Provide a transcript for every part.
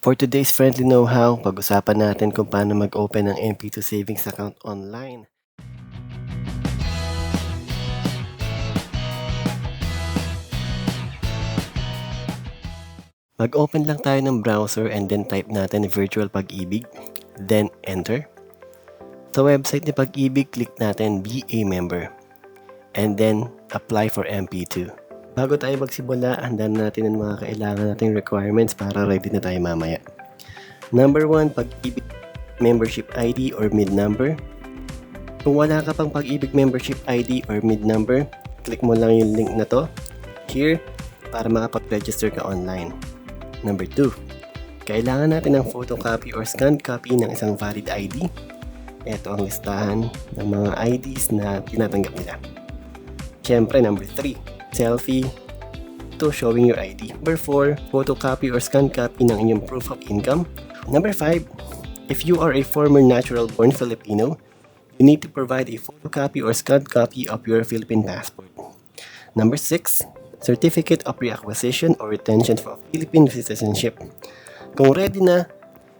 For today's friendly know-how, pag-usapan natin kung paano mag-open ng MP2 savings account online. Mag-open lang tayo ng browser and then type natin Virtual Pag-ibig, then enter. Sa website ni Pag-ibig, click natin Be a Member, and then apply for MP2. Bago tayo magsimula, handa natin ang mga kailangan nating requirements para ready na tayo mamaya. Number 1, Pag-ibig membership ID or MID number. Kung wala ka pang Pag-ibig membership ID or MID number, click mo lang yung link na to here para makapag-register ka online. Number 2, kailangan natin ng photocopy or scanned copy ng isang valid ID. Ito ang listahan ng mga IDs na tinatanggap nila. Siyempre, number 3, selfie to showing your ID. Number 4, photocopy or scanned copy ng inyong proof of income. Number 5, if you are a former natural-born Filipino, you need to provide a photocopy or scanned copy of your Philippine passport. Number 6, certificate of reacquisition or retention for Philippine citizenship. Kung ready na,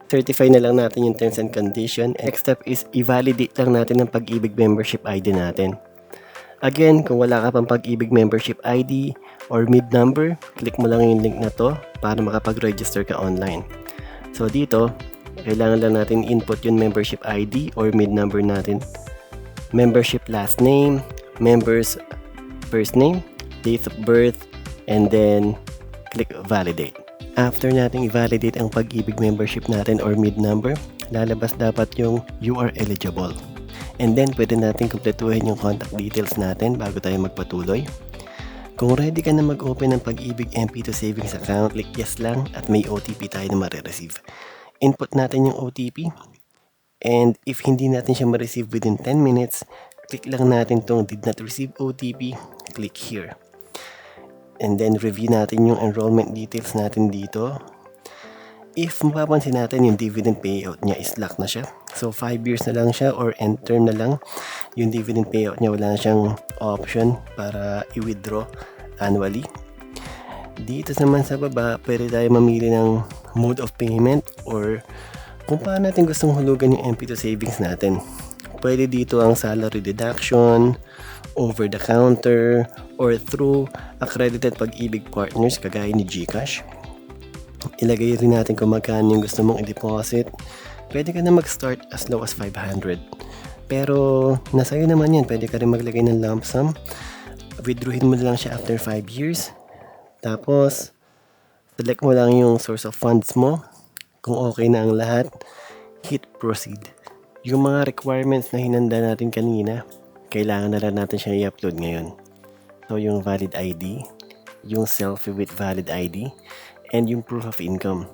certify na lang natin yung terms and condition. Next step is i-validate lang natin ang Pag-ibig membership ID natin. Again, kung wala ka pang Pag-ibig membership ID or MID number, click mo lang yung link na to para makapag-register ka online. So dito, kailangan lang natin input yung membership ID or MID number natin. Membership last name, members first name, date of birth, and then click validate. After natin i-validate ang Pag-ibig membership natin or MID number, lalabas dapat yung you are eligible. And then pwede natin kumpletuhin yung contact details natin bago tayo magpatuloy. Kung ready ka na mag-open ng Pag-ibig MP2 savings account, click yes lang at may OTP tayo na marireceive. Input natin yung OTP, and if hindi natin siya ma-receive within 10 minutes, click lang natin tong did not receive OTP, click here. And then review natin yung enrollment details natin dito. If mapapansin natin yung dividend payout niya is locked na siya. So 5 years na lang siya or end term na lang yung dividend payout niya. Wala na siyang option para i-withdraw annually. Dito naman sa baba, pwede tayo mamili ng mode of payment or kung paano natin gustong hulugan yung MP2 savings natin. Pwede dito ang salary deduction, over the counter, or through accredited Pag-ibig partners kagaya ni GCash. Ilagay rin natin kung magkano yung gusto mong i-deposit. Pwede ka na mag-start as low as 500. Pero nasa iyo naman yan, pwede ka rin maglagay ng lump sum. Withdrawin mo lang siya after 5 years. Tapos, select mo lang yung source of funds mo. Kung okay na ang lahat, hit proceed. Yung mga requirements na hinanda natin kanina, kailangan na lang natin siya i-upload ngayon. So, yung valid ID, yung selfie with valid ID, and yung proof of income.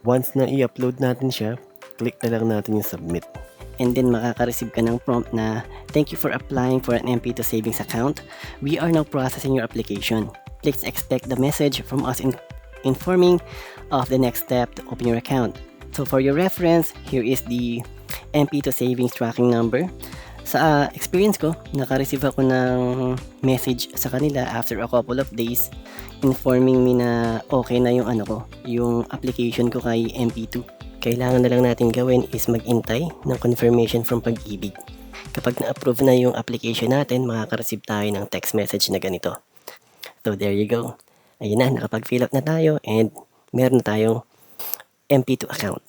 Once na i-upload natin siya, click na lang natin yung submit. And then makaka-receive ka ng prompt na, "Thank you for applying for an MP2 savings account. We are now processing your application. Please expect the message from us informing of the next step to open your account." So for your reference, here is the MP2 savings tracking number. Sa experience ko, naka-receive ako ng message sa kanila after a couple of days informing me na okay na yung yung application ko kay MP2. Kailangan na lang natin gawin is mag-intay ng confirmation from Pag-ibig. Kapag na-approve na yung application natin, makaka-receive tayo ng text message na ganito. So there you go. Ayun na, nakapag-fill up na tayo and meron na tayong MP2 account.